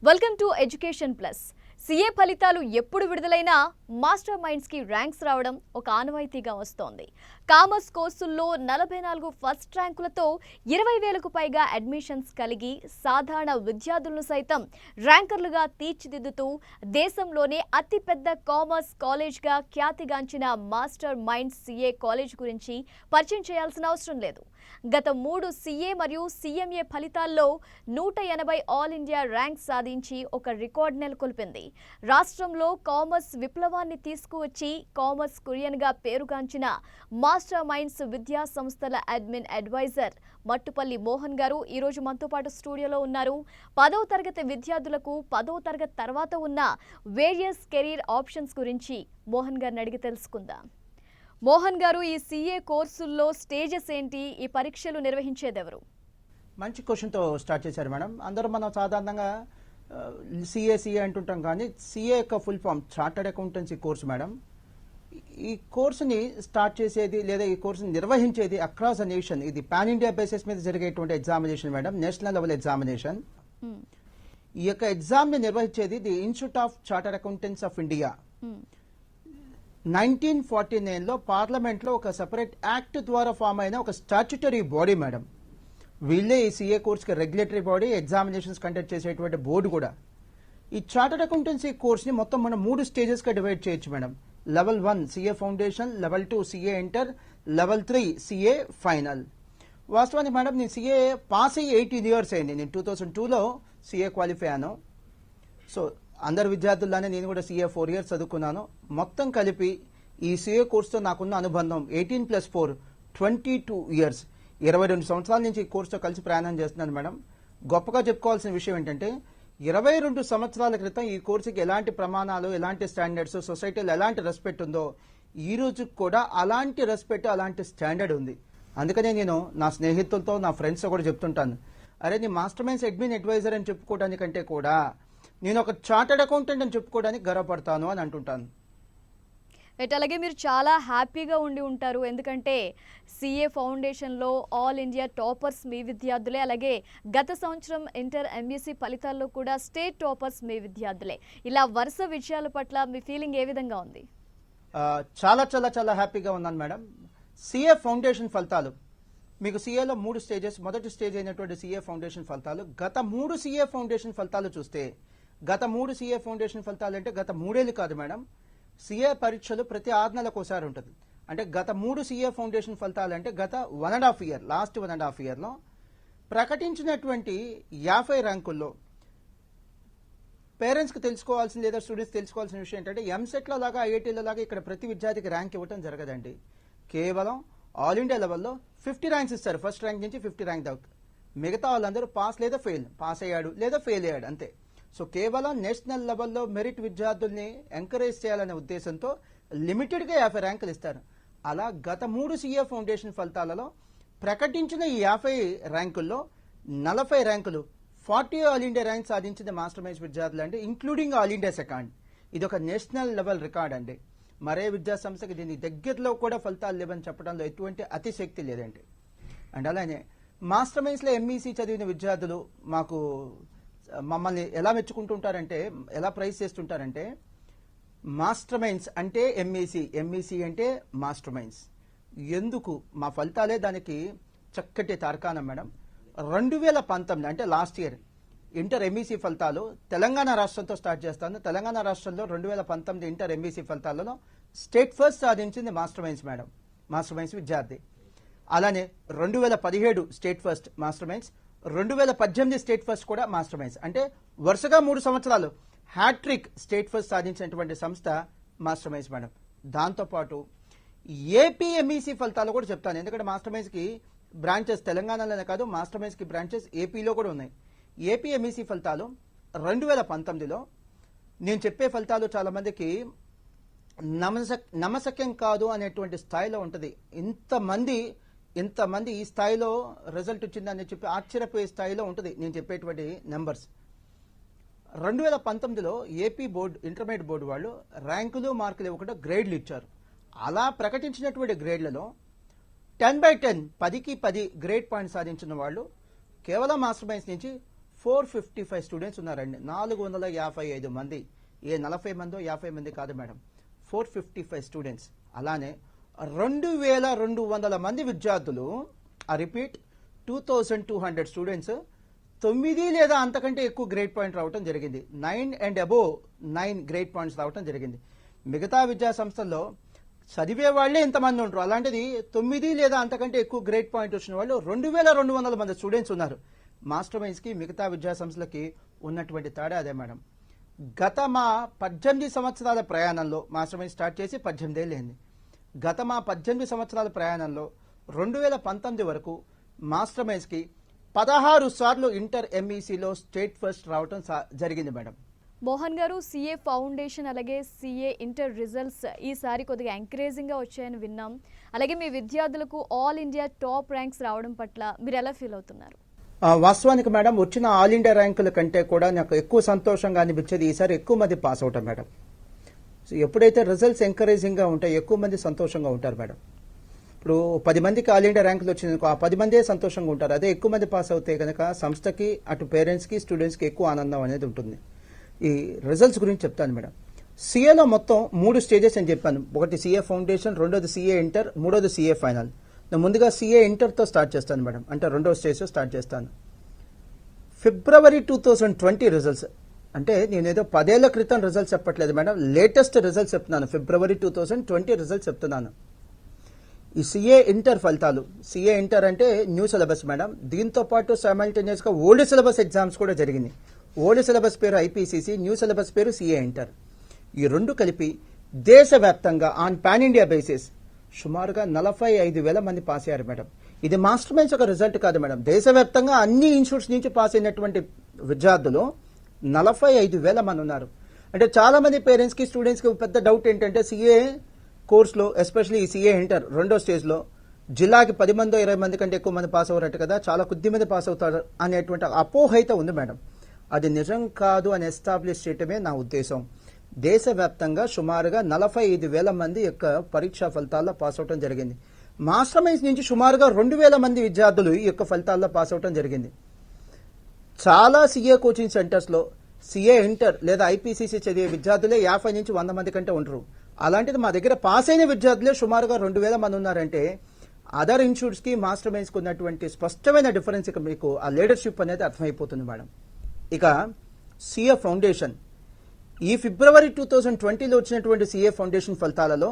Welcome to education plus. CA ఫలితాలు ఎప్పుడు విడుదలైనా master minds కి ర్యాంక్స్ రావడం ఒక ఆనవాయితీగా వస్తోంది. కామర్స్ కోర్సుల్లో 44 ఫస్ట్ ర్యాంకులతో 20,000కు పైగా అడ్మిషన్స్ కలిగి సాధారణ విద్యార్థులను సైతం ర్యాంకర్లుగా తీర్చిదిద్దుతూ దేశంలోనే అతిపెద్ద కామర్స్ కాలేజ్గా ఖ్యాతిగాంచిన మాస్టర్ మైండ్స్ సీఏ కాలేజ్ గురించి పరిచయం చేయాల్సిన అవసరం లేదు. గత 3 సీఏ మరియు సీఎంఏ ఫలితాల్లో 180 ఆల్ ఇండియా ర్యాంక్ సాధించి ఒక రికార్డ్ నెలకొల్పింది. రాష్ట్రంలో కామర్స్ విప్లవాన్ని తీసుకువచ్చి కామర్స్ కురియన్గా పేరుగాంచిన మాస్టర్ మైండ్స్ విద్యా సంస్థల అడ్మిన్ అడ్వైజర్ మట్టుపల్లి మోహన్ గారు ఈరోజు మనతో పాటు స్టూడియోలో ఉన్నారు. 10వ తరగతి విద్యార్థులకు 10వ తరగతి తర్వాత ఉన్న వేరియస్ కెరీర్ ఆప్షన్స్ గురించి మోహన్ గారిని అడిగి తెలుసుకుందాం. మోహన్ గారు, ఈ సీఏ కోర్సుల్లో స్టేజెస్ ఏంటి? ఈ పరీక్షలు నిర్వహించేదెవరు? మంచి క్వశ్చన్తో స్టార్ట్ చేశారు మేడం. అందరూ మనం సాధారణంగా సిఏ అంటుంటాం, కానీ సిఏ యొక్క full form chartered accountancy course madam. ఈ కోర్సుని స్టార్ట్ చేసేది లేదా ఈ కోర్సుని నిర్వహించేది అక్రాస్ ద నేషన్. ఇది పాన్ ఇండియా బేసిస్ మీద జరిగేటువంటి examination madam, national level examination. ఈ యొక్క ఎగ్జామ్ ని నిర్వహించేది the institute of chartered accountants of India. 1949లో పార్లమెంట్ లో ఒక సెపరేట్ యాక్ట్ ద్వారా ఫామ్ అయిన ఒక స్టాట్యుటరీ బాడీ మేడం. వీళ్ళే ఈ సీఏ కోర్స్కి రెగ్యులేటరీ బాడీ, ఎగ్జామినేషన్స్ కండక్ట్ చేసేటువంటి బోర్డు కూడా. ఈ చార్టర్డ్ అకౌంటెన్సీ కోర్స్ని మొత్తం మనం 3 స్టేజెస్గా డివైడ్ చేయొచ్చు madam. Level 1 CA foundation, level 2 CA inter, level 3 CA final. వాస్తవానికి మేడం నేను సీఏ పాస్ అయ్యి 18 years అయింది. నేను 2002లో సీఏ క్వాలిఫై అయ్యాను. సో అందరు విద్యార్థుల్లానే నేను కూడా సీఏ 4 years చదువుకున్నాను. మొత్తం కలిపి ఈ సీఏ కోర్సుతో నాకున్న అనుబంధం 18+4 22 years, 22 సంవత్సరాల నుంచి ఈ కోర్సుతో కలిసి ప్రయాణం చేస్తున్నాను మేడం. గొప్పగా చెప్పుకోవాల్సిన విషయం ఏంటంటే 22 సంవత్సరాల క్రితం ఈ కోర్సుకి ఎలాంటి ప్రమాణాలు, ఎలాంటి స్టాండర్డ్స్, సొసైటీలో ఎలాంటి రెస్పెక్ట్ ఉందో ఈ రోజు కూడా అలాంటి రెస్పెక్ట్, అలాంటి స్టాండర్డ్ ఉంది. అందుకనే నేను నా స్నేహితులతో, నా ఫ్రెండ్స్తో కూడా చెప్తుంటాను, అరే నీ మాస్టర్ మైండ్స్ అడ్మిన్ అడ్వైజర్ అని చెప్పుకోవడానికంటే కూడా నేను ఒక చార్టర్డ్ అకౌంటెంట్ అని చెప్పుకోవడానికి గర్వపడతాను అని అంటుంటాను. అలాగే మీరు చాలా హ్యాపీగా ఉండి ఉంటారు, ఎందుకంటే సీఏ ఫౌండేషన్లో ఆల్ ఇండియా టాపర్స్ మీ విద్యార్థులే. అలాగే గత సంవత్సరం ఇంటర్ ఎంఈసీ ఫలితాల్లో కూడా స్టేట్ టాపర్స్ మీ విద్యార్థులే. ఇలా వరుస విషయాల పట్ల మీ ఫీలింగ్ ఏ విధంగా ఉంది? చాలా చాలా చాలా హ్యాపీగా ఉన్నాను మేడం. సీఏ ఫౌండేషన్ ఫలితాలు మీకు సీఏలో 3 స్టేజెస్. మొదటి స్టేజ్ అయినటువంటి సీఏ ఫౌండేషన్ ఫలితాలు, గత 3 సీఏ ఫౌండేషన్ ఫలితాలు చూస్తే, గత 3 సీఏ ఫౌండేషన్ ఫలితాలు అంటే గత 3 ఏళ్ళు కాదు మేడం. సీఏ పరీక్షలు ప్రతి 6 నెలలకు ఒకసారి ఉంటుంది. అంటే గత 3 సీఏ ఫౌండేషన్ ఫలితాలు అంటే గత 1.5 year, లాస్ట్ 1.5 yearలో ప్రకటించినటువంటి 50 ర్యాంకుల్లో పేరెంట్స్కి తెలుసుకోవాల్సిన లేదా స్టూడెంట్స్ తెలుసుకోవాల్సిన విషయం ఏంటంటే, ఎంసెట్లో లాగా ఐఐటీలో లాగా ఇక్కడ ప్రతి విద్యార్థికి ర్యాంక్ ఇవ్వడం జరగదండి. కేవలం ఆల్ ఇండియా లెవెల్లో 50 ర్యాంక్స్ ఇస్తారు, ఫస్ట్ ర్యాంక్ నుంచి 50 ర్యాంక్ దాకా. మిగతా వాళ్ళందరూ పాస్ లేదా ఫెయిల్, పాస్ అయ్యాడు లేదా ఫెయిల్ అయ్యాడు అంతే. సో కేవలం నేషనల్ లెవెల్లో మెరిట్ విద్యార్థుల్ని ఎంకరేజ్ చేయాలనే ఉద్దేశంతో లిమిటెడ్గా 50 ర్యాంకులు ఇస్తారు. అలా గత 3 సీఏ ఫౌండేషన్ ఫలితాలలో ప్రకటించిన ఈ 50 ర్యాంకుల్లో 40 ర్యాంకులు 40 ఆల్ ఇండియా ర్యాంక్ సాధించిన మాస్టర్ మైండ్స్ విద్యార్థులు అండి, ఇంక్లూడింగ్ ఆల్ ఇండియా సెకండ్. ఇది ఒక నేషనల్ లెవెల్ రికార్డ్ అండి. మరే విద్యా సంస్థకి దీని దగ్గరలో కూడా ఫలితాలు లేవని చెప్పడంలో ఎటువంటి అతిశక్తి లేదండి. అండ్ అలానే మాస్టర్ మైండ్స్లో ఎంఈసీ చదివిన విద్యార్థులు మాకు మమ్మల్ని ఎలా మెచ్చుకుంటుంటారంటే, ఎలా ప్రైజ్ చేస్తుంటారంటే, మాస్టర్ మైండ్స్ అంటే ఎంఈసీ, ఎంఈసీ అంటే మాస్టర్ మైండ్స్. ఎందుకు? మా ఫలితాలే దానికి చక్కటి తార్కాణం మేడం. 2019 అంటే లాస్ట్ ఇయర్ ఇంటర్ ఎంఈసీ ఫలితాలు తెలంగాణ రాష్ట్రంతో స్టార్ట్ చేస్తాను. తెలంగాణ రాష్ట్రంలో 2019 ఇంటర్ ఎంఈసీ ఫలితాలలో స్టేట్ ఫస్ట్ సాధించింది master minds madam, master minds విద్యార్థి. అలానే 2017 state first master minds, 2018 state first కూడా మాస్టర్ మైండ్స్. అంటే వరుసగా 3 సంవత్సరాలు హ్యాట్రిక్ స్టేట్ ఫస్ట్ సాధించినటువంటి సంస్థ మాస్టర్ మైండ్స్ మేడం. దాంతోపాటు ఏపీ ఎంఈసీ ఫలితాలు కూడా చెప్తాను, ఎందుకంటే మాస్టర్ మైండ్స్కి బ్రాంచెస్ తెలంగాణలోనే కాదు, మాస్టర్ మైండ్స్కి బ్రాంచెస్ ఏపీలో కూడా ఉన్నాయి. ఏపీ ఎంఈసీ ఫలితాలు 2019లో నేను చెప్పే ఫలితాలు చాలా మందికి నమ్మశక్యం కాదు అనేటువంటి స్థాయిలో ఉంటుంది. ఇంతమంది ఈ స్థాయిలో రిజల్ట్ వచ్చిందని చెప్పి ఆశ్చర్యపోయే స్థాయిలో ఉంటుంది నేను చెప్పేటువంటి నెంబర్స్. 2019లో ఏపీ బోర్డు, ఇంటర్మీడియట్ బోర్డు వాళ్ళు ర్యాంకులు, మార్కులు ఇవ్వకుండా గ్రేడ్లు ఇచ్చారు. అలా ప్రకటించినటువంటి గ్రేడ్లలో 10/10 10కి 10 గ్రేడ్ పాయింట్ సాధించిన వాళ్ళు కేవలం మాస్టర్ మైండ్స్ నుంచి 455 స్టూడెంట్స్ ఉన్నారండి. 455 మంది, ఏ 40 మందో 50 మంది కాదు మేడం, 455 స్టూడెంట్స్. అలానే 2200 మంది విద్యార్థులు, రిపీట్ 2200 స్టూడెంట్స్ 9 లేదా అంతకంటే ఎక్కువ గ్రేడ్ పాయింట్ రావడం జరిగింది. 9 అండ్ అబోవ్ 9 గ్రేడ్ పాయింట్స్ రావడం జరిగింది. మిగతా విద్యా సంస్థల్లో చదివే వాళ్ళే ఇంతమంది ఉంటారు, అలాంటిది 9 లేదా అంతకంటే ఎక్కువ గ్రేడ్ పాయింట్ వచ్చిన వాళ్ళు 2200 మంది స్టూడెంట్స్ ఉన్నారు. మాస్టర్ మైండ్స్ కి మిగతా విద్యా సంస్థలకి ఉన్నటువంటి తేడా అదే మేడం. గత మా 18 సంవత్సరాల ప్రయాణంలో, మాస్టర్ మైండ్ స్టార్ట్ చేసి 18 ఏళ్ళు అయింది. గత మా 18 సంవత్సరాల ప్రయాణంలో 2019 వరకు మాస్టర్ మైండ్స్ కి 16 సార్లు ఇంటర్ ఎంఈసీలో స్టేట్ ఫస్ట్ రావడం జరిగింది మేడం. మోహన్ గారు, సిఏ ఫౌండేషన్ అలాగే సిఏ ఇంటర్ రిజల్ట్స్ ఈసారి కొద్దిగా ఎంకరేజింగ్గా వచ్చాయని విన్నాం. అలాగే మీ విద్యార్థులకు ఆల్ ఇండియా టాప్ ర్యాంక్స్ రావడం పట్ల మీరు ఎలా ఫీల్ అవుతున్నారు? వాస్తవానికి మేడం, వచ్చిన ఆల్ ఇండియా ర్యాంకుల కంటే కూడా నాకు ఎక్కువ సంతోషంగా అనిపించేది ఈసారి ఎక్కువ మంది పాస్ అవుతారు మేడం. సో ఎప్పుడైతే రిజల్ట్స్ ఎంకరేజింగ్గా ఉంటాయో ఎక్కువ మంది సంతోషంగా ఉంటారు మేడం. ఇప్పుడు 10 మందికి ఆల్ ఇండియా ర్యాంకులు వచ్చింది, ఆ 10 మందే సంతోషంగా ఉంటారు. అదే ఎక్కువ మంది పాస్ అవుతే కనుక సంస్థకి, అటు పేరెంట్స్కి, స్టూడెంట్స్కి ఎక్కువ ఆనందం అనేది ఉంటుంది. ఈ రిజల్ట్స్ గురించి చెప్తాను మేడం. సిఏలో మొత్తం 3 స్టేజెస్ అని చెప్పాను. ఒకటి సిఏ ఫౌండేషన్, రెండోది సిఏ ఇంటర్, మూడోది సిఏ ఫైనల్. నేను ముందుగా సిఏ ఇంటర్తో స్టార్ట్ చేస్తాను మేడం, అంటే రెండో స్టేజ్ స్టార్ట్ చేస్తాను. ఫిబ్రవరి 2020 రిజల్ట్స్, అంటే నేనేదో 10 ఏళ్ల క్రితం రిజల్ట్స్ చెప్పట్లేదు మేడం, లేటెస్ట్ రిజల్ట్స్ చెప్తున్నాను. ఫిబ్రవరి 2020 రిజల్ట్స్ చెప్తున్నాను. ఈ సిఏ ఇంటర్ ఫలితాలు, సిఏ ఇంటర్ అంటే న్యూ సిలబస్ మేడం, దీంతో పాటు సైమల్టేనియస్ గా ఓల్డ్ సిలబస్ ఎగ్జామ్స్ కూడా జరిగింది. ఓల్డ్ సిలబస్ పేరు ఐపీసీసీ, న్యూ సిలబస్ పేరు సిఏ ఇంటర్. ఈ రెండు కలిపి దేశవ్యాప్తంగా ఆన్ పాన్ ఇండియా బేసిస్ సుమారుగా 45,000 మంది పాస్ అయ్యారు మేడం. ఇది మాస్టర్ మైండ్స్ ఒక రిజల్ట్ కాదు మేడం, దేశవ్యాప్తంగా అన్ని ఇన్స్టిట్యూట్స్ నుంచి పాస్ అయినటువంటి విద్యార్థులు 45,000 మంది ఉన్నారు. అంటే చాలా మంది పేరెంట్స్ కి, స్టూడెంట్స్ కి పెద్ద డౌట్ ఏంటంటే సిఏ కోర్సులో, ఎస్పెషల్లీ ఈ సిఏ ఇంటర్ రెండో స్టేజ్ లో జిల్లాకి 10 మందో 20 మంది కంటే ఎక్కువ మంది పాస్ అవ్వరట్టు కదా, చాలా కొద్ది మంది పాస్ అవుతారు అనేటువంటి అపోహ అయితే ఉంది మేడం. అది నిజం కాదు అని ఎస్టాబ్లిష్ చేయటమే నా ఉద్దేశం. దేశవ్యాప్తంగా సుమారుగా 45,000 మంది యొక్క పరీక్షా ఫలితాల్లో పాస్ అవడం జరిగింది. మాస్టర్ మైండ్స్ నుంచి సుమారుగా 2,000 మంది విద్యార్థులు ఈ యొక్క ఫలితాల్లో పాస్ అవడం జరిగింది. చాలా సిఏ కోచింగ్ సెంటర్స్ లో సిఏ ఇంటర్ లేదా ఐపీసీసీ చదివే విద్యార్థులే 50 నుంచి 100 మంది కంటే ఉండరు. అలాంటిది మా దగ్గర పాస్ అయిన విద్యార్థులే సుమారుగా 2,000 మంది ఉన్నారంటే అదర్ ఇన్స్టిట్యూట్స్ కి మాస్టర్ మైండ్స్ కి ఉన్నటువంటి స్పష్టమైన డిఫరెన్స్ ఇక మీకు ఆ లీడర్షిప్ అనేది అర్థమైపోతుంది మేడం. ఇక సిఏ ఫౌండేషన్, ఈ ఫిబ్రవరి 2020లో వచ్చినటువంటి సిఏ ఫౌండేషన్ ఫలితాలలో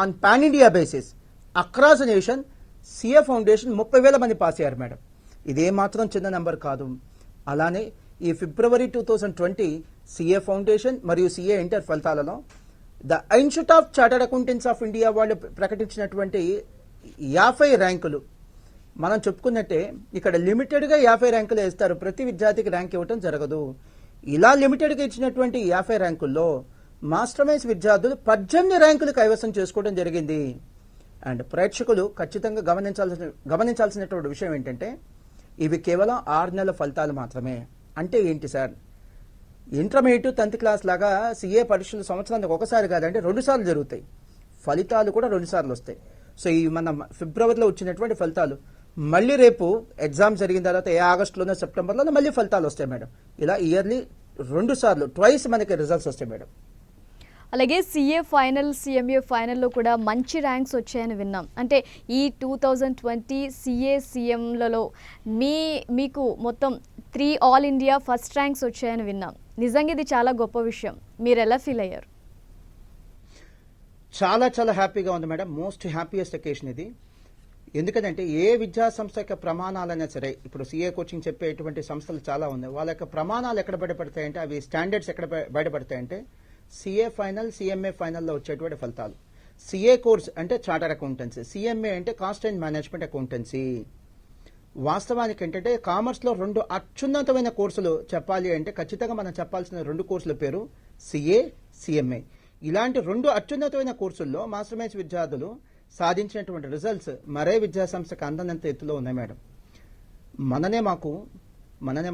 on pan India basis across nation CA foundation 30,000 మంది పాస్ అయ్యారు మేడం. ఇదే మాత్రం చిన్న నెంబర్ కాదు. అలానే ఈ ఫిబ్రవరి 2020 సిఏ ఫౌండేషన్ మరియు సిఏ ఇంటర్ ఫలితాలలో the institute of chartered accountants of India వాళ్ళు ప్రకటించినటువంటి 50 ర్యాంకులు, మనం చెప్పుకున్నట్టే ఇక్కడ లిమిటెడ్గా 50 ర్యాంకులు ఇస్తారు, ప్రతి విద్యార్థికి ర్యాంక్ ఇవ్వటం జరగదు. ఇలా లిమిటెడ్గా ఇచ్చినటువంటి 50 ర్యాంకుల్లో మాస్టర్ మైండ్స్ విద్యార్థులు 18 ర్యాంకులు కైవసం చేసుకోవడం జరిగింది. అండ్ ప్రేక్షకులు ఖచ్చితంగా గమనించాల్సినటువంటి విషయం ఏంటంటే ఇవి కేవలం 6 నెలల ఫలితాలు మాత్రమే. అంటే ఏంటి సార్, ఇంటర్మీడియట్ 10th క్లాస్ లాగా సిఏ పరీక్షలు సంవత్సరానికి ఒకసారి కాదంటే 2 సార్లు జరుగుతాయి, ఫలితాలు కూడా 2 సార్లు వస్తాయి. సో ఈ మన ఫిబ్రవరిలో వచ్చినటువంటి ఫలితాలు మళ్ళీ రేపు ఎగ్జామ్ జరిగిన తర్వాత ఏ ఆగస్టులోనో సెప్టెంబర్లోనో మళ్ళీ ఫలితాలు వస్తాయి మేడం. ఇలా ఇయర్లీ 2 సార్లు ట్వైస్ మనకి రిజల్ట్స్ వస్తాయి మేడం. అలాగే సిఏ ఫైనల్, సిఎంఏ ఫైనల్లో కూడా మంచి ర్యాంక్స్ వచ్చాయని విన్నాం. అంటే ఈ 2020 సిఏ సిఎంలలో మీకు మొత్తం 3 ఆల్ ఇండియా ఫస్ట్ ర్యాంక్స్ వచ్చాయని విన్నాం. నిజంగా ఇది చాలా గొప్ప విషయం. మీరు ఎలా ఫీల్ అయ్యారు? చాలా చాలా హ్యాపీగా ఉంది మేడం, మోస్ట్ హ్యాపీయెస్ట్ అకేషన్ ఇది. ఎందుకంటే ఏ విద్యా సంస్థ యొక్క ప్రమాణాలైనా సరే, ఇప్పుడు సిఏ కోచింగ్ చెప్పేటువంటి సంస్థలు చాలా ఉన్నాయి, వాళ్ళ యొక్క ప్రమాణాలు ఎక్కడ బయటపడతాయంటే, అవి స్టాండర్డ్స్ ఎక్కడ బయటపడతాయంటే సిఏ ఫైనల్, సిఎంఏ ఫైనల్లో వచ్చేటువంటి ఫలితాలు. సిఏ కోర్స్ అంటే చార్టర్డ్ అకౌంటెన్సీ, సిఎంఏ అంటే కాస్ట్ అండ్ మేనేజ్మెంట్ అకౌంటెన్సీ. వాస్తవానికి ఏంటంటే కామర్స్లో 2 అత్యున్నతమైన కోర్సులు చెప్పాలి అంటే ఖచ్చితంగా మనం చెప్పాల్సిన 2 కోర్సుల పేరు సిఏ, సిఎంఏ. ఇలాంటి 2 అత్యున్నతమైన కోర్సుల్లో మాస్టర్ మైండ్స్ విద్యార్థులు సాధించినటువంటి రిజల్ట్స్ మరే విద్యా సంస్థకు అందనంత ఎత్తులో ఉన్నాయి మేడం. మననే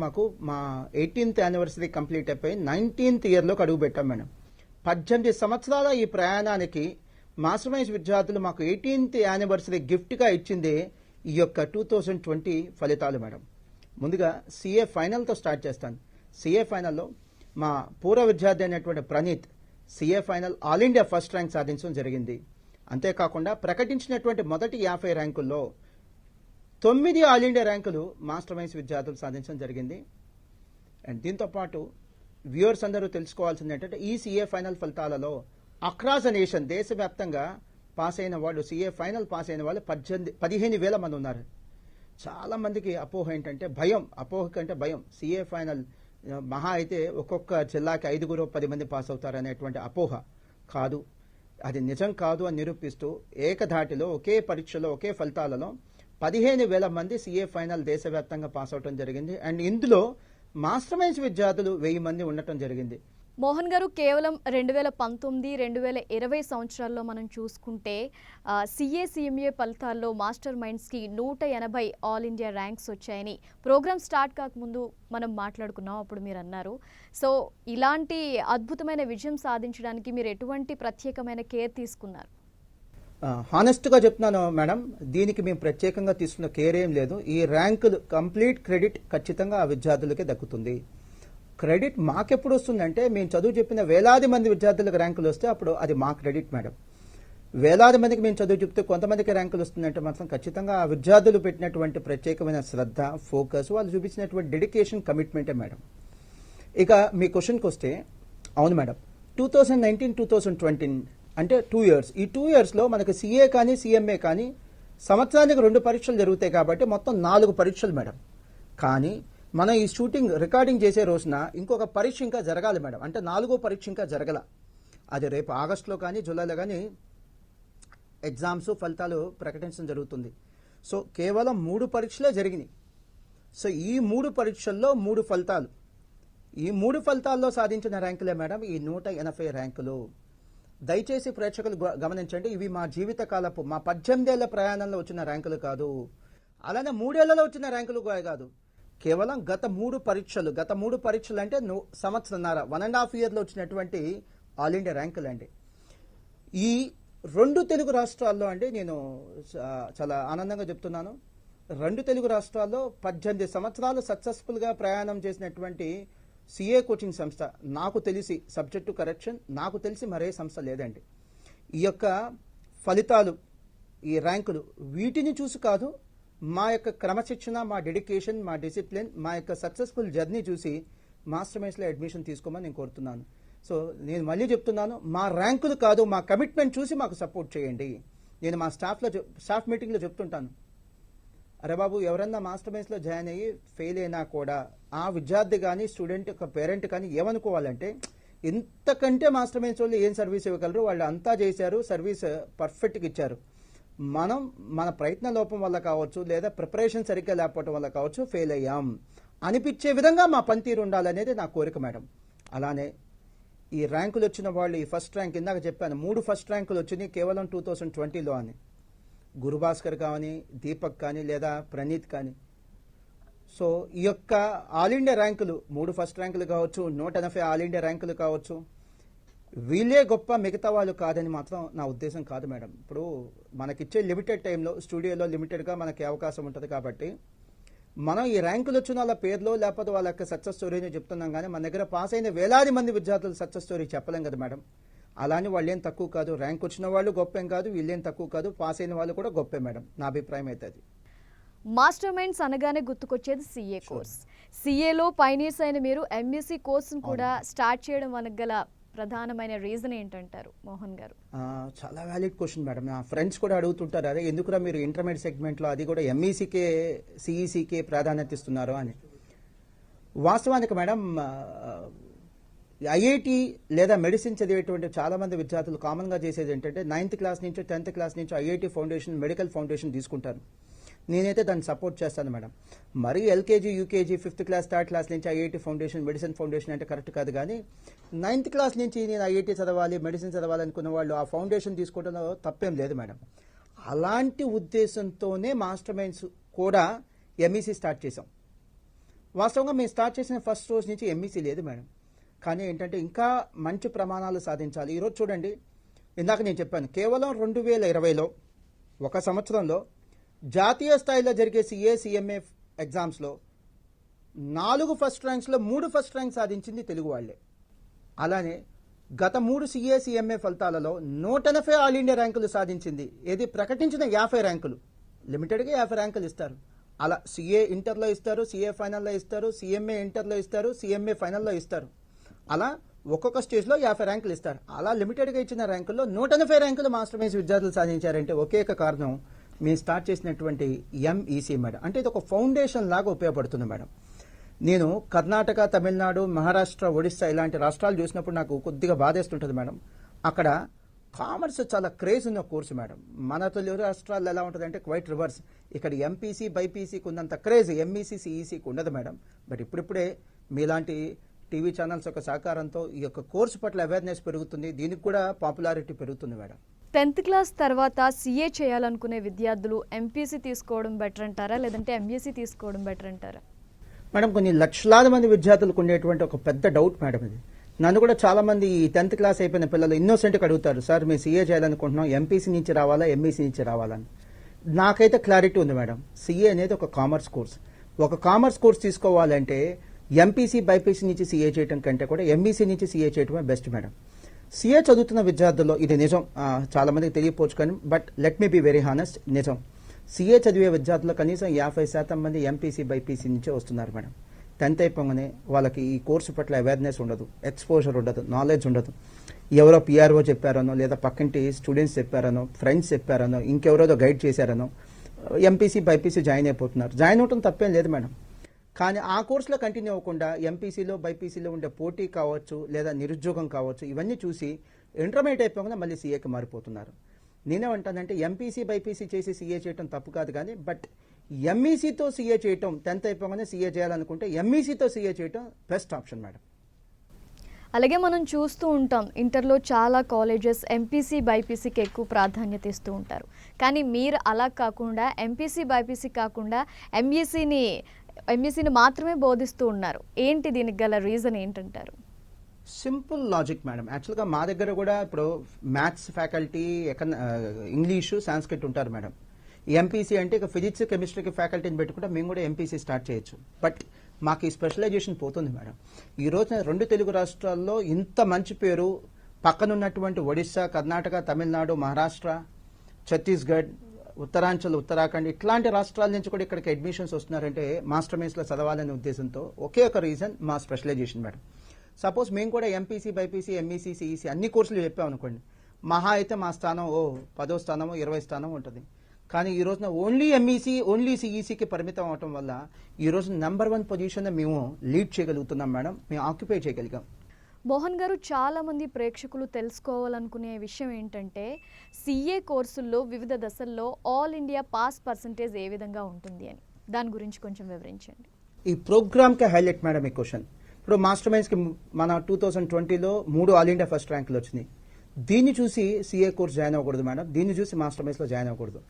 మాకు మా 18th యానివర్సరీ కంప్లీట్ అయిపోయి 19th ఇయర్లోకి అడుగు పెట్టాం మేడం. 18 సంవత్సరాల ఈ ప్రయాణానికి మాస్టర్ మైండ్స్ విద్యార్థులు మాకు 18th యానివర్సరీ గిఫ్ట్గా ఇచ్చింది ఈ యొక్క 2020 ఫలితాలు మేడం. ముందుగా సిఏ ఫైనల్తో స్టార్ట్ చేస్తాను. సిఏ ఫైనల్లో మా పూర్వ విద్యార్థి అయినటువంటి Praneeth CA final all India first rank సాధించడం జరిగింది. అంతేకాకుండా ప్రకటించినటువంటి మొదటి 50 ర్యాంకుల్లో 9 ఆల్ ఇండియా ర్యాంకులు మాస్టర్ మైండ్స్ విద్యార్థులు సాధించడం జరిగింది. అండ్ దీంతో పాటు వ్యూవర్స్ అందరూ తెలుసుకోవాల్సింది ఏంటంటే ఈ సిఏ ఫైనల్ ఫలితాలలో అక్రాస్ ద నేషన్ దేశవ్యాప్తంగా పాస్ అయిన వాళ్ళు, సిఏ ఫైనల్ పాస్ అయిన వాళ్ళు 15,000 మంది ఉన్నారు. చాలా మందికి అపోహ ఏంటంటే అపోహ కంటే భయం. సిఏ ఫైనల్ మహా అయితే ఒక్కొక్క జిల్లాకి 5-10 మంది పాస్ అవుతారు అనేటువంటి అపోహ కాదు. అది నిజం కాదు అని నిరూపిస్తూ ఏకధాటిలో ఒకే పరీక్షలో ఒకే ఫలితాలలో 15,000 మంది సిఏ ఫైనల్ దేశవ్యాప్తంగా పాస్ అవటం జరిగింది. అండ్ ఇందులో మాస్టర్ మైండ్స్ విద్యార్థులు 1000 మంది ఉండటం జరిగింది. మోహన్ గారు, కేవలం 2019-2020 సంవత్సరాల్లో మనం చూసుకుంటే సిఏ ఫలితాల్లో మాస్టర్ మైండ్స్కి 180 ఆల్ ఇండియా ర్యాంక్స్ వచ్చాయని ప్రోగ్రామ్ స్టార్ట్ కాకముందు మనం మాట్లాడుకున్నాం. అప్పుడు మీరు అన్నారు. సో ఇలాంటి అద్భుతమైన విజయం సాధించడానికి మీరు ఎటువంటి ప్రత్యేకమైన కేర్ తీసుకున్నారు? హానెస్ట్గా చెప్తున్నాను మేడం, దీనికి మేము ప్రత్యేకంగా తీసుకున్న కేర్ ఏం లేదు. ఈ ర్యాంకులు కంప్లీట్ క్రెడిట్ ఖచ్చితంగా ఆ విద్యార్థులకే దక్కుతుంది. క్రెడిట్ మాకెప్పుడు వస్తుందంటే మేము చదువు చెప్పిన వేలాది మంది విద్యార్థులకు ర్యాంకులు వస్తే అప్పుడు అది మా క్రెడిట్ మేడం. వేలాది మందికి మేము చదువు చెప్తే కొంతమందికి ర్యాంకులు వస్తుందంటే మాత్రం ఖచ్చితంగా ఆ విద్యార్థులు పెట్టినటువంటి ప్రత్యేకమైన శ్రద్ధ, ఫోకస్, వాళ్ళు చూపించినటువంటి డెడికేషన్, కమిట్మెంటే మేడం. ఇక మీ క్వశ్చన్కి వస్తే, అవును మేడం, 2019-2020 అంటే 2 years. ఈ 2 yearsలో మనకి సిఏ కానీ సిఎంఏ కానీ సంవత్సరానికి 2 పరీక్షలు జరుగుతాయి కాబట్టి మొత్తం 4 పరీక్షలు మేడం. కానీ మనం ఈ రికార్డింగ్ చేసే రోజున ఇంకొక పరీక్ష ఇంకా జరగాలి మేడం. అంటే 4వ పరీక్ష ఇంకా జరగల. అది రేపు ఆగస్టులో కానీ జూలైలో కానీ ఎగ్జామ్స్ ఫలితాలు ప్రకటించడం జరుగుతుంది. సో కేవలం 3 పరీక్షలే జరిగినాయి. సో ఈ 3 పరీక్షల్లో 3 ఫలితాలు, ఈ 3 ఫలితాల్లో సాధించిన ర్యాంకులే మేడం ఈ 180 ర్యాంకులు. దయచేసి ప్రేక్షకులు గమనించండి, ఇవి మా జీవితకాలపు, మా 18 ఏళ్ల ప్రయాణంలో వచ్చిన ర్యాంకులు కాదు. అలానే 3 ఏళ్లలో వచ్చిన ర్యాంకులు కాదు. కేవలం గత 3 పరీక్షలు అంటే సంవత్సరంన్నర, 1.5 yearలో వచ్చినటువంటి ఆల్ ఇండియా ర్యాంకులు అండి. ఈ 2 తెలుగు రాష్ట్రాల్లో అండి నేను చాలా ఆనందంగా చెప్తున్నాను, 2 తెలుగు రాష్ట్రాల్లో 18 సంవత్సరాలు సక్సెస్ఫుల్గా ప్రయాణం చేసినటువంటి సిఏ కోచింగ్ సంస్థ నాకు తెలిసి, సబ్జెక్టు కరెక్షన్, నాకు తెలిసి మరే సంస్థ లేదండి. ఈ యొక్క ఫలితాలు, ఈ ర్యాంకులు వీటిని చూసి కాదు, మా యొక్క క్రమశిక్షణ, మా డెడికేషన్, మా డిసిప్లిన్, మా యొక్క సక్సెస్ఫుల్ జర్నీ చూసి మాస్టర్ మైండ్స్లో అడ్మిషన్ తీసుకోమని నేను కోరుతున్నాను. సో నేను మళ్ళీ చెప్తున్నాను, మా ర్యాంకులు కాదు, మా కమిట్మెంట్ చూసి మాకు సపోర్ట్ చేయండి. నేను మా స్టాఫ్ మీటింగ్లో చెప్తుంటాను, అరే బాబు, ఎవరన్నా మాస్టర్ మైండ్స్లో జాయిన్ అయ్యి ఫెయిల్ అయినా కూడా ఆ విద్యార్థి కానీ, స్టూడెంట్ యొక్క పేరెంట్ కానీ ఏమనుకోవాలంటే, ఇంతకంటే మాస్టర్ మైండ్స్ వాళ్ళు ఏం సర్వీస్ ఇవ్వగలరు, వాళ్ళు అంతా చేశారు, సర్వీస్ పర్ఫెక్ట్గా ఇచ్చారు. మనం మన ప్రయత్న లోపం వల్ల కావచ్చు, లేదా ప్రిపరేషన్ సరిగ్గా లేకపోవడం వల్ల కావచ్చు ఫెయిల్ అయ్యాం అనిపించే విధంగా మా పనితీరు ఉండాలనేది నా కోరిక మేడం. అలానే ఈ ర్యాంకులు వచ్చిన వాళ్ళు, ఈ ఫస్ట్ ర్యాంక్ ఇందాక చెప్పాను, 3 ఫస్ట్ ర్యాంకులు వచ్చినాయి కేవలం 2020లో అని. గురుభాస్కర్ కానీ, దీపక్ కానీ, లేదా ప్రణీత్ కానీ. సో ఈ యొక్క ఆల్ ఇండియా ర్యాంకులు, 3 ఫస్ట్ ర్యాంకులు కావచ్చు, 180 ఆల్ ఇండియా ర్యాంకులు కావచ్చు, వీళ్ళే గొప్ప, మిగతా వాళ్ళు కాదని మాత్రం నా ఉద్దేశం కాదు మేడం. ఇప్పుడు మనకిచ్చే లిమిటెడ్ టైంలో స్టూడియోలో లిమిటెడ్గా మనకి అవకాశం ఉంటుంది కాబట్టి మనం ఈ ర్యాంకులు వచ్చిన వాళ్ళ పేర్లో లేకపోతే వాళ్ళ యొక్క సక్సెస్ స్టోరీని చెప్తున్నాం. కానీ మన దగ్గర పాస్ అయిన వేలాది మంది విద్యార్థులు సక్సెస్ స్టోరీ చెప్పలేం కదా మేడం. అలానే వాళ్ళేం తక్కువ కాదు, ర్యాంక్ వచ్చిన వాళ్ళు గొప్పేం కాదు, వీళ్ళేం తక్కువ కాదు, పాస్ అయిన వాళ్ళు కూడా గొప్పే మేడం. నా అభిప్రాయం అయితే అది. మాస్టర్ మైండ్స్ అనగానే గుర్తుకొచ్చేది సిఏ కోర్స్. సిఏలో పైనీర్స్ అయిన మీరు ఎంఎస్సి కోర్సును కూడా స్టార్ట్ చేయడం వెనక గల ప్రధానమైన రీజన్ ఏంటంటారు మోహన్ గారు? చాలా వ్యాలిడ్ క్వశ్చన్ మేడం. నా ఫ్రెండ్స్ కూడా అడుగుతుంటారు, అదే ఎందుకురా మీరు ఇంటర్మీడియట్ సెగ్మెంట్లో అది కూడా ఎంఈసీకే, సిఈసీకే ప్రాధాన్యత ఇస్తున్నారు అని. వాస్తవానికి మేడం, ఐఐటి లేదా మెడిసిన్ చదివేటువంటి చాలా మంది విద్యార్థులు కామన్గా చేసేది ఏంటంటే 9th క్లాస్ నుంచి 10th క్లాస్ నుంచి ఐఐటి ఫౌండేషన్, మెడికల్ ఫౌండేషన్ తీసుకుంటారు. నేనైతే దాన్ని సపోర్ట్ చేస్తాను మేడం. మరి LKG, UKG, 5th class, 3rd class నుంచి ఐఐటి ఫౌండేషన్, మెడిసిన్ ఫౌండేషన్ అంటే కరెక్ట్ కాదు. కానీ 9th క్లాస్ నుంచి నేను ఐఐటి చదవాలి, మెడిసిన్ చదవాలి అనుకున్న వాళ్ళు ఆ ఫౌండేషన్ తీసుకోవడంలో తప్పేం లేదు మేడం. అలాంటి ఉద్దేశంతోనే మాస్టర్ మైండ్స్ కూడా ఎంఈసీ స్టార్ట్ చేసాం. వాస్తవంగా మేము స్టార్ట్ చేసిన ఫస్ట్ రోజు నుంచి ఎంఈసీ లేదు మేడం. కానీ ఏంటంటే ఇంకా మంచి ప్రమాణాలు సాధించాలి. ఈరోజు చూడండి, ఇందాక నేను చెప్పాను, కేవలం 2020లో ఒక సంవత్సరంలో జాతీయ స్థాయిలో జరిగే సిఏ, సిఎంఏ ఎగ్జామ్స్లో 4 ఫస్ట్ ర్యాంక్స్లో 3 ఫస్ట్ ర్యాంక్ సాధించింది తెలుగు వాళ్లే. అలానే గత 3 సిఏ సిఎంఏ ఫలితాలలో 180 ఆల్ ఇండియా ర్యాంకులు సాధించింది. ఏది ప్రకటించిన 50 ర్యాంకులు, లిమిటెడ్గా 50 ర్యాంకులు ఇస్తారు. అలా సిఏ ఇంటర్లో ఇస్తారు, సిఏ ఫైనల్లో ఇస్తారు, సిఎంఏ ఇంటర్లో ఇస్తారు, సిఎంఏ ఫైనల్లో ఇస్తారు. అలా ఒక్కొక్క స్టేజ్లో 50 ర్యాంకులు ఇస్తారు. అలా లిమిటెడ్గా ఇచ్చిన ర్యాంకుల్లో 180 ర్యాంకులు మాస్టర్ మైన్స్ విద్యార్థులు సాధించారంటే ఒకే ఒక కారణం మేము స్టార్ట్ చేసినటువంటి ఎంఈసీ మేడం. అంటే ఇది ఒక ఫౌండేషన్ లాగా ఉపయోగపడుతుంది మేడం. నేను కర్ణాటక, తమిళనాడు, మహారాష్ట్ర, ఒడిస్సా ఇలాంటి రాష్ట్రాలు చూసినప్పుడు నాకు కొద్దిగా బాధేస్తుంటుంది మేడం. అక్కడ కామర్స్ చాలా క్రేజ్ ఉన్న కోర్సు మేడం. మన తెలుగు రాష్ట్రాల్లో ఎలా ఉంటుంది అంటే క్వైట్ రివర్స్. ఇక్కడ ఎంపీసీ బైపీసీకి ఉన్నంత క్రేజ్ ఎంఈసీ సిఈసీకి ఉండదు మేడం. బట్ ఇప్పుడిప్పుడే మీలాంటి టీవీ ఛానల్స్ యొక్క సహకారంతో ఈ యొక్క కోర్సు పట్ల అవేర్నెస్ పెరుగుతుంది, దీనికి కూడా పాపులారిటీ పెరుగుతుంది మేడం. 10th క్లాస్ తర్వాత సీఏ చేయాలనుకునే విద్యార్థులు ఎంపీసీ తీసుకోవడం బెటర్ అంటారా, లేదంటే ఎంఈసీ తీసుకోవడం బెటర్ అంటారా? మేడం, కొన్ని లక్షలాది మంది విద్యార్థులకు ఉండేటువంటి ఒక పెద్ద డౌట్ మేడం ఇది. నన్ను కూడా చాలా మంది ఈ 10th క్లాస్ అయిపోయిన పిల్లలు ఇన్నోసెంట్గా అడుగుతారు, సార్ మేము సీఏ చేయాలనుకుంటున్నాం, ఎంపీసీ నుంచి రావాలా ఎంఈసీ నుంచి రావాలని. నాకైతే క్లారిటీ ఉంది మేడం. సీఏ అనేది ఒక కామర్స్ కోర్స్. ఒక కామర్స్ కోర్స్ తీసుకోవాలంటే ఎంపీసీ బైపీసీ నుంచి సీఏ చేయడం కంటే కూడా ఎంఈసీ నుంచి సీఏ చేయడమే బెస్ట్ మేడం. సీఏ చదువుతున్న విద్యార్థుల్లో ఇది నిజం, చాలా మందికి తెలియపోవచ్చు కానీ but let me be very honest, నిజం. సీఏ చదివే విద్యార్థులు కనీసం 50% మంది ఎంపీసీ బైపీసీ నుంచే వస్తున్నారు మేడం. 10th అయిపోగానే వాళ్ళకి ఈ కోర్సు పట్ల అవేర్నెస్ ఉండదు, ఎక్స్పోజర్ ఉండదు, నాలెడ్జ్ ఉండదు. ఎవరో పిఆర్ఓ చెప్పారనో, లేదా పక్కింటి స్టూడెంట్స్ చెప్పారనో, ఫ్రెండ్స్ చెప్పారనో, ఇంకెవరోదో గైడ్ చేశారనో ఎంపీసీ బైపీసీ జాయిన్ అయిపోతున్నారు. జాయిన్ అవటం తప్పేం లేదు మేడం. కానీ ఆ కోర్సులో కంటిన్యూ అవ్వకుండా ఎంపీసీలో బైపీసీలో ఉండే పోటీ కావచ్చు, లేదా నిరుద్యోగం కావచ్చు, ఇవన్నీ చూసి ఇంటర్మీడియట్ అయిపోకుండా మళ్ళీ సీఏకి మారిపోతున్నారు. నేనేమంటానంటే ఎంపీసీ బైపీసీ చేసి సీఏ చేయడం తప్పు కాదు కానీ బట్ ఎంఈసీతో సీఏ చేయటం, 10th అయిపోగానే సీఏ చేయాలనుకుంటే ఎంఈసీతో సీఏ చేయటం బెస్ట్ ఆప్షన్ మేడం. అలాగే మనం చూస్తూ ఉంటాం ఇంటర్లో చాలా కాలేజెస్ ఎంపీసీ బైపీసీకి ఎక్కువ ప్రాధాన్యత ఇస్తూ ఉంటారు. కానీ మీరు అలా కాకుండా ఎంపీసీ బైపీసీ కాకుండా ఎంఈసీని మాత్రమే బోధిస్తూ ఉన్నారు. ఏంటి దీనికి గల రీజన్ ఏంటంటారు? Simple logic madam. యాక్చువల్గా మా దగ్గర కూడా ఇప్పుడు మ్యాథ్స్ ఫ్యాకల్టీ, ఇంగ్లీషు, సాంస్క్రిట్ ఉంటారు మేడం. ఎంపీసీ అంటే ఇక ఫిజిక్స్ కెమిస్ట్రీకి ఫ్యాకల్టీని పెట్టుకుంటే మేము కూడా ఎంపీసీ స్టార్ట్ చేయొచ్చు. బట్ మాకు ఈ స్పెషలైజేషన్ పోతుంది మేడం. ఈ రోజున 2 తెలుగు రాష్ట్రాల్లో ఇంత మంచి పేరు, పక్కనున్నటువంటి ఒడిస్సా, కర్ణాటక, తమిళనాడు, మహారాష్ట్ర, ఛత్తీస్గఢ్, ఉత్తరాంచల్, ఉత్తరాఖండ్ ఇట్లాంటి రాష్ట్రాల నుంచి కూడా ఇక్కడికి అడ్మిషన్స్ వస్తున్నారంటే మాస్టర్ మైన్స్లో చదవాలనే ఉద్దేశంతో ఒకే ఒక రీజన్ మా స్పెషలైజేషన్ మేడం. సపోజ్ మేము కూడా ఎంపీసీ బైపీసీ ఎంఈసీ సిఈసీ అన్ని కోర్సులు చెప్పామనుకోండి, మహా అయితే మా స్థానం 10వ స్థానమో 20వ స్థానం ఉంటుంది. కానీ ఈ రోజున ఓన్లీ ఎంఈసీ ఓన్లీ సిఈసీకి పరిమితం అవటం వల్ల ఈ రోజు నెంబర్ 1 పొజిషన్ మేము లీడ్ చేయగలుగుతున్నాం మేడం, మేము ఆక్యుపై చేయగలిగాం. మోహన్ గారు, చాలా మంది ప్రేక్షకులు తెలుసుకోవాలనుకునే విషయం ఏంటంటే సీఏ కోర్సుల్లో వివిధ దశల్లో ఆల్ ఇండియా పాస్ పర్సంటేజ్ ఏ విధంగా ఉంటుంది అని, దాని గురించి కొంచెం వివరించండి. ఈ ప్రోగ్రామ్కి హైలైట్ మేడం ఈ క్వశ్చన్. ఇప్పుడు మాస్టర్ మైన్స్కి మన 2020లో 3 ఆల్ ఇండియా ఫస్ట్ ర్యాంకులు వచ్చినాయి. దీన్ని చూసి సీఏ కోర్స్ జాయిన్ అవ్వకూడదు మేడం, దీన్ని చూసి మాస్టర్ మైన్స్లో జాయిన్ అవ్వకూడదు.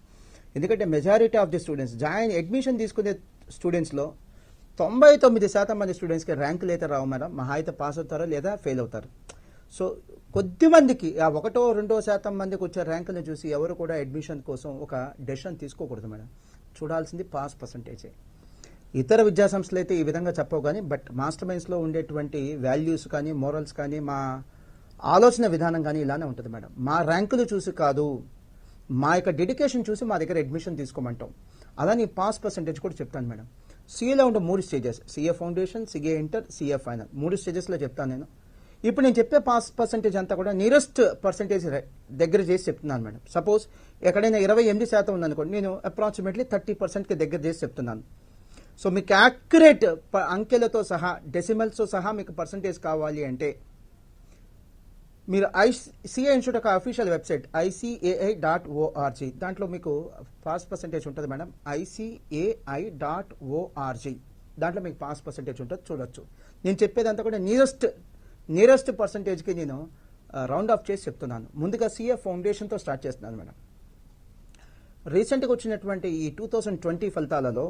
ఎందుకంటే majority of the students admission తీసుకునే స్టూడెంట్స్లో 99% మంది స్టూడెంట్స్కి ర్యాంకులు అయితే రావు మేడం. మహా అయితే పాస్ అవుతారో లేదా ఫెయిల్ అవుతారు. సో కొద్ది మందికి ఆ 1-2% మందికి వచ్చే ర్యాంకులను చూసి ఎవరు కూడా అడ్మిషన్ కోసం ఒక డెసిషన్ తీసుకోకూడదు మేడం. చూడాల్సింది పాస్ పర్సంటేజే. ఇతర విద్యా సంస్థలు అయితే ఈ విధంగా చెప్పవు కానీ బట్ మాస్టర్ మైన్స్లో ఉండేటువంటి వాల్యూస్ కానీ, మోరల్స్ కానీ, మా ఆలోచన విధానం కానీ ఇలానే ఉంటుంది మేడం. మా ర్యాంకులు చూసి కాదు, మా యొక్క డెడికేషన్ చూసి మా దగ్గర అడ్మిషన్ తీసుకోమంటాం. అలానే పాస్ పర్సంటేజ్ కూడా చెప్తాను మేడం. సీఏలో ఉండే 3 stages, CA foundation, CA inter, CA final, 3 స్టేజెస్లో చెప్తాను నేను. ఇప్పుడు నేను చెప్పే పాస్ పర్సంటేజ్ అంతా కూడా నియరెస్ట్ పర్సంటేజ్ దగ్గర చేసి చెప్తున్నాను మేడం. సపోజ్ ఎక్కడైనా 28% ఉందనుకోండి, నేను అప్రాక్సిమేట్లీ 30%కి దగ్గర చేసి చెప్తున్నాను. సో మీకు యాక్యురేట్ అంకెలతో సహా, డెసిమల్స్తో సహా మీకు పర్సంటేజ్ కావాలి అంటే మీరు సిఏ ఇన్స్టిట్యూట్ యొక్క అఫీషియల్ వెబ్సైట్ ICAI.org, దాంట్లో మీకు పాస్ పర్సంటేజ్ ఉంటుంది మేడం. ICAI.org, దాంట్లో మీకు పాస్ పర్సంటేజ్ ఉంటుంది, చూడొచ్చు. నేను చెప్పేదంతా కూడా నియరెస్ట్ పర్సంటేజ్కి నేను రౌండ్ ఆఫ్ చేసి చెప్తున్నాను. ముందుగా సీఏ ఫౌండేషన్తో స్టార్ట్ చేస్తున్నాను మేడం. రీసెంట్గా వచ్చినటువంటి ఈ 2020 ఫలితాలలో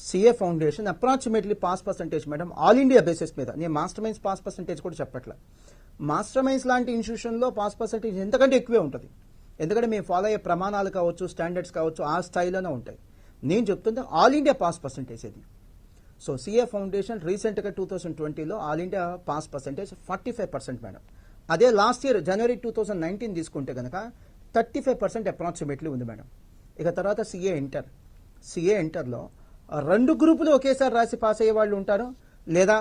CA foundation approximately pass percentage madam all India basis మీద, నేను మాస్టర్ మైన్స్ పాస్ పర్సంటేజ్ కూడా చెప్పట్లే, మాస్టర్ మైన్స్ లాంటి ఇన్స్టిట్యూషన్లో పాస్ పర్సంటేజ్ ఎంతకంటే ఎక్కువే ఉంటుంది. ఎందుకంటే మేము ఫాలో అయ్యే ప్రమాణాలు కావచ్చు, స్టాండర్డ్స్ కావచ్చు, ఆ స్థాయిలోనే ఉంటాయి. నేను చెప్తుంటే ఆల్ ఇండియా పాస్ పర్సంటేజ్ ఇది. సో సిఏ ఫౌండేషన్ రీసెంట్గా 2020లో all India pass percentage 45% madam. అదే లాస్ట్ ఇయర్ జనవరి 2019 తీసుకుంటే కనుక 35% అప్రాక్సిమేట్లీ ఉంది మేడం. ఇక తర్వాత సిఏ ఇంటర్లో 2 గ్రూపులు ఒకేసారి రాసి పాస్ అయ్యే వాళ్ళు ఉంటారు, లేదా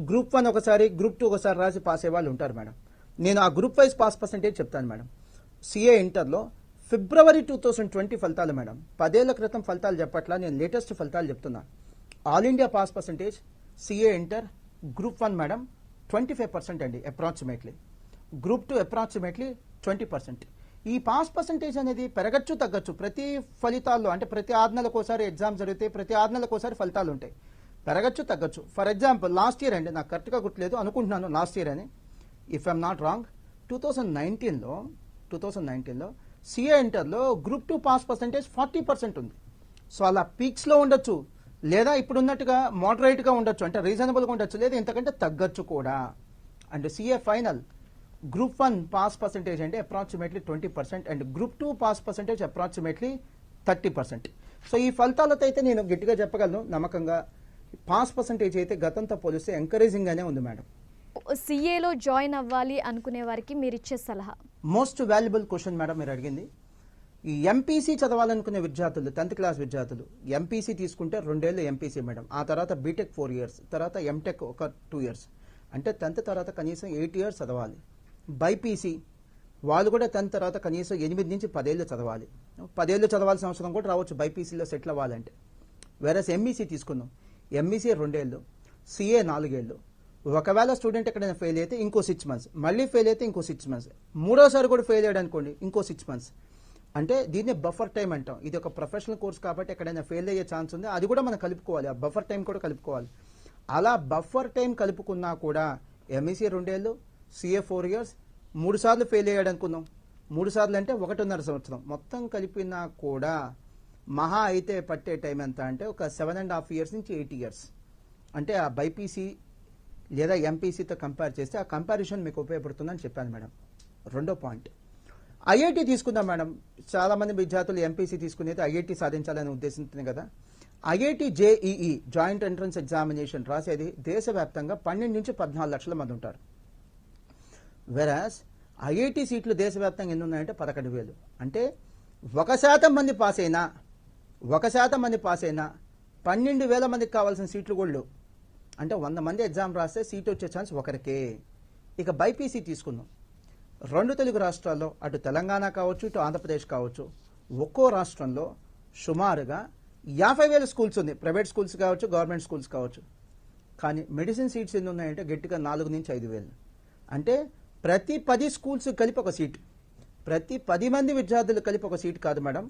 గ్రూప్ 1 ఒకసారి గ్రూప్ 2 ఒకసారి రాసి పాస్ అయ్యే వాళ్ళు ఉంటారు మేడం. నేను ఆ గ్రూప్ వైజ్ పాస్ పర్సంటేజ్ చెప్తాను మేడం. సిఏ ఇంటర్లో ఫిబ్రవరి 2020 ఫలితాలు మేడం. 10 ఏళ్ల క్రితం ఫలితాలు చెప్పట్లా, నేను లేటెస్ట్ ఫలితాలు చెప్తున్నా. All India pass percentage CA inter group 1 madam 25% అండి అప్రాక్సిమేట్లీ. Group 2 approximately 20%. ఈ పాస్ పర్సంటేజ్ అనేది పెరగచ్చు తగ్గచ్చు. ప్రతి ఫలితాల్లో అంటే ప్రతి 6 నెలలకు ఒకసారి ఎగ్జామ్ జరిగితే ప్రతి 6 నెలలకు ఒకసారి ఫలితాలు ఉంటాయి. పెరగచ్చు తగ్గచ్చు. ఫర్ ఎగ్జాంపుల్ లాస్ట్ ఇయర్ అండి, నాకు కరెక్ట్గా గుర్తులేదు, అనుకుంటున్నాను లాస్ట్ ఇయర్ అని, ఇఫ్ ఐఎమ్ నాట్ రాంగ్, 2019లో సిఏ ఇంటర్లో గ్రూప్ 2 పాస్ పర్సంటేజ్ 40% ఉంది. సో అలా పీక్స్లో ఉండొచ్చు, లేదా ఇప్పుడున్నట్టుగా మోడరేట్గా ఉండొచ్చు, అంటే రీజనబుల్గా ఉండొచ్చు, లేదా ఇంతకంటే తగ్గచ్చు కూడా. And CA final group 1 pass percentage అంటే approximately 20% and group 2 pass percentage approximately 30%. So ఈ ఫలితాలతో అయితే నేను గట్టిగా చెప్పగలను నమ్మకంగా, పాస్ పర్సంటేజ్ అయితే గతంతో పోలిస్తే ఎంకరేజింగ్గానే ఉంది మేడం. సిఏలో జాయిన్ అవ్వాలి అనుకునే వారికి మీరు ఇచ్చే సలహా? మోస్ట్ వాల్యుబుల్ క్వశ్చన్ మేడం మీరు అడిగింది. ఈ ఎంపీసీ చదవాలనుకునే విద్యార్థులు, 10th క్లాస్ విద్యార్థులు ఎంపీసీ తీసుకుంటే 2 ఏళ్ళు ఎంపీసీ మేడం, ఆ తర్వాత బీటెక్ 4 years, తర్వాత ఎంటెక్ ఒక 2 years, అంటే 10th తర్వాత కనీసం 8 years చదవాలి. బైపీసీ వాళ్ళు కూడా 10th తర్వాత కనీసం 8 నుంచి 10 ఏళ్ళు చదవాలి. 10 ఏళ్ళు చదవాల్సిన అవసరం కూడా రావచ్చు బైపీసీలో సెటిల్ అవ్వాలంటే. వేరేస్ ఎంఈసీ తీసుకుందాం, ఎంఈసీ 2 ఏళ్ళు, సిఏ 4 ఏళ్ళు. ఒకవేళ స్టూడెంట్ ఎక్కడైనా ఫెయిల్ అయితే ఇంకో 6 months, మళ్ళీ ఫెయిల్ అయితే ఇంకో 6 months, మూడోసారి కూడా ఫెయిల్ అయ్యాడు అనుకోండి ఇంకో 6 months. అంటే దీన్ని బఫర్ టైం అంటాం. ఇది ఒక ప్రొఫెషనల్ కోర్స్ కాబట్టి ఎక్కడైనా ఫెయిల్ అయ్యే ఛాన్స్ ఉంది, అది కూడా మనం కలుపుకోవాలి, ఆ బఫర్ టైం కూడా కలుపుకోవాలి. అలా బఫర్ టైం కలుపుకున్నా కూడా ఎంఈసీ 2 ఏళ్ళు, సిఏ 4 years, 3 సార్లు ఫెయిల్ అయ్యాడు అనుకుందాం, 3 సార్లు అంటే 1.5 సంవత్సరం, మొత్తం కలిపినా కూడా మహా అయితే పట్టే టైం ఎంత అంటే ఒక 7.5 years నుంచి 8 years. అంటే ఆ బైపీసీ లేదా ఎంపీసీతో కంపేర్ చేస్తే ఆ కంపారిజన్ మీకు ఉపయోగపడుతుందని చెప్పాను మేడం. రెండో పాయింట్, ఐఐటి తీసుకుందాం మేడం. చాలా మంది విద్యార్థులు ఎంపీసీ తీసుకునేది ఐఐటి సాధించాలనే ఉద్దేశంతో కదా. IIT JEE joint entrance examination రాసేది దేశవ్యాప్తంగా 12 నుంచి 14 లక్షల మంది ఉంటారు. వెరాస్ ఐఐటి సీట్లు దేశవ్యాప్తంగా ఎన్ని ఉన్నాయంటే 11,000. అంటే 1% మంది పాస్ అయినా 12,000 మందికి కావాల్సిన సీట్లు కూడా లేవు. అంటే 100 మంది ఎగ్జామ్ రాస్తే సీట్ వచ్చే ఛాన్స్ ఒకరికే. ఇక బైపీసీ తీసుకుందాం. 2 తెలుగు రాష్ట్రాల్లో, అటు తెలంగాణ కావచ్చు ఇటు ఆంధ్రప్రదేశ్ కావచ్చు, ఒక్కో రాష్ట్రంలో సుమారుగా 50,000 స్కూల్స్ ఉంది, ప్రైవేట్ స్కూల్స్ కావచ్చు గవర్నమెంట్ స్కూల్స్ కావచ్చు. కానీ మెడిసిన్ సీట్స్ ఎన్ని ఉన్నాయంటే గట్టిగా 4 నుంచి 5,000. అంటే ప్రతి 10 స్కూల్స్ కలిపి ఒక సీట్, ప్రతి 10 మంది విద్యార్థులు కలిపి ఒక సీట్ కాదు మేడం,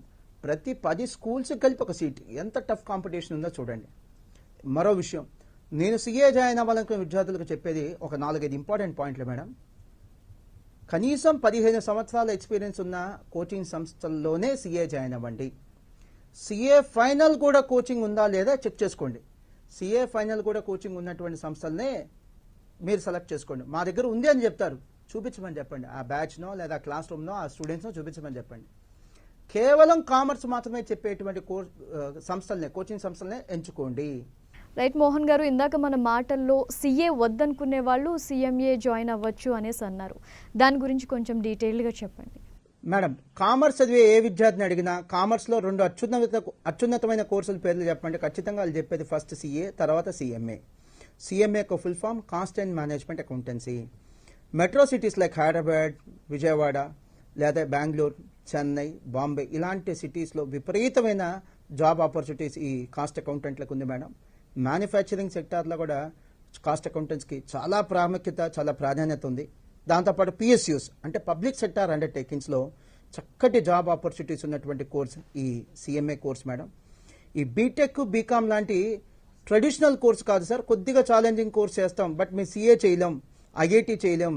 ప్రతి 10 స్కూల్స్ కలిపి ఒక సీట్. ఎంత టఫ్ కాంపిటీషన్ ఉందో చూడండి. మరో విషయం, నేను సిఏ జాయిన్ అవ్వాలనుకున్న విద్యార్థులకు చెప్పేది ఒక 4-5 ఇంపార్టెంట్ పాయింట్లు మేడం. కనీసం 15 సంవత్సరాల ఎక్స్పీరియన్స్ ఉన్న కోచింగ్ సంస్థల్లోనే సిఏ జాయిన్ అవ్వండి. సిఏ ఫైనల్ కూడా కోచింగ్ ఉందా లేదా చెక్ చేసుకోండి. సిఏ ఫైనల్ కూడా కోచింగ్ ఉన్నటువంటి సంస్థలనే మీరు సెలెక్ట్ చేసుకోండి. మా దగ్గర ఉంది అని చెప్తారు, చూపించమని చెప్పండి. ఆ బ్యాచ్నో లేదా క్లాస్ రూమ్నో ఆ స్టూడెంట్స్నో చూపించమని చెప్పండి. కేవలం కామర్స్ మాత్రమే చెప్పేటువంటి సంస్థలనే, కోచింగ్ సంస్థలనే ఎంచుకోండి. రైట్ మోహన్ గారు, ఇందాక మన మాటల్లో సిఏ వద్దనుకునే వాళ్ళు సిఎంఏ జాయిన్ అవ్వచ్చు అనేసి అన్నారు. దాని గురించి కొంచెం డీటెయిల్గా చెప్పండి. మేడం, కామర్స్ చదివే ఏ విద్యార్థిని అడిగినా కామర్స్లో 2 అత్యున్నతమైన కోర్సుల పేర్లు చెప్పండి, ఖచ్చితంగా వాళ్ళు చెప్పేది ఫస్ట్ సిఏ, తర్వాత సిఎంఏ. సిఎంఏ యొక్క full form cost and management accountancy. Metro cities like Hyderabad, Vijayawada, లేదా బెంగళూరు, చెన్నై, బాంబే ఇలాంటి సిటీస్లో విపరీతమైన జాబ్ ఆపర్చునిటీస్ ఈ కాస్ట్ అకౌంటెంట్లకు ఉంది మేడం. మ్యానుఫ్యాక్చరింగ్ సెక్టార్లో కూడా కాస్ట్ అకౌంటెంట్స్కి చాలా ప్రాముఖ్యత, చాలా ప్రాధాన్యత ఉంది. దాంతోపాటు పిఎస్యూస్ అంటే పబ్లిక్ సెక్టార్ అండర్టేకింగ్స్లో చక్కటి జాబ్ ఆపర్చునిటీస్ ఉన్నటువంటి కోర్స్ ఈ సిఎంఏ కోర్స్ మేడం. ఈ బీటెక్, బీకామ్ లాంటి ట్రెడిషనల్ కోర్స్ కాదు సార్, కొద్దిగా ఛాలెంజింగ్ కోర్స్ చేస్తాం, బట్ మేము సిఏ చేయలేం, ఐఐటి చేయలేం,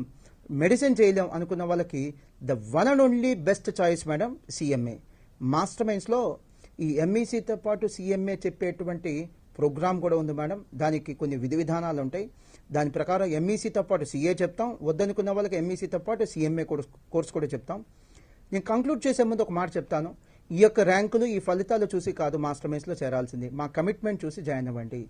మెడిసిన్ చేయలేం అనుకున్న వాళ్ళకి the one and only best choice madam CMA. Master మైండ్స్లో ఈ ఎంఈసీతో పాటు సిఎంఏ చెప్పేటువంటి ప్రోగ్రామ్ కూడా ఉంది మేడం. దానికి కొన్ని విధి విధానాలు ఉంటాయి. దాని ప్రకారం ఎంఈసీతో పాటు సిఏ చెప్తాం, వద్దనుకున్న వాళ్ళకి ఎంఈసీతో పాటు సిఎంఏ కోర్స్ కూడా చెప్తాం. నేను కంక్లూడ్ చేసే ముందు ఒక మాట చెప్తాను. ఈ యొక్క ర్యాంకులు, ఈ ఫలితాలు చూసి కాదు మాస్టర్ మైండ్స్లో చేరాల్సింది, మా కమిట్మెంట్ చూసి జాయిన్ అవ్వండి.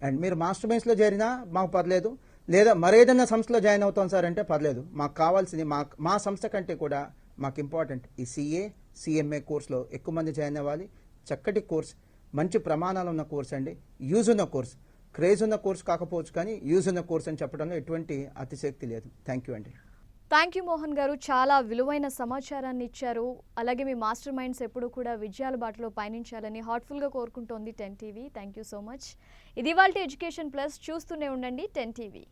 అండ్ మీరు మాస్టర్ మైండ్స్లో చేరినా మాకు పర్లేదు, లేదా మరేదైనా సంస్థలో జాయిన్ అవుతాం సార్ అంటే పర్లేదు. మాకు కావాల్సింది మా సంస్థ కంటే కూడా మాకు ఇంపార్టెంట్ ఈ సిఏ సిఎంఏ కోర్సులో ఎక్కువ మంది జాయిన్ అవ్వాలి. చక్కటి కోర్స్, మంచి ప్రమాణాలు ఉన్న కోర్స్ అండి, యూజ్ ఉన్న కోర్స్. క్రేజ్ ఉన్న కోర్స్ కాకపోవచ్చు కానీ యూజ్ ఉన్న కోర్స్ అని చెప్పడంలో ఎటువంటి అతిశక్తి లేదు. థ్యాంక్ యూ అండి. థ్యాంక్ యూ మోహన్ గారు, చాలా విలువైన సమాచారాన్ని ఇచ్చారు. అలాగే మీ మాస్టర్ మైండ్స్ ఎప్పుడు కూడా విజయాల బాటలో పయనించాలని హార్ట్ఫుల్గా కోరుకుంటోంది 10 TV. Thank you so much. ఇది ఇవాల్టి ఎడ్యుకేషన్ ప్లస్. చూస్తూనే ఉండండి 10 టీవీ.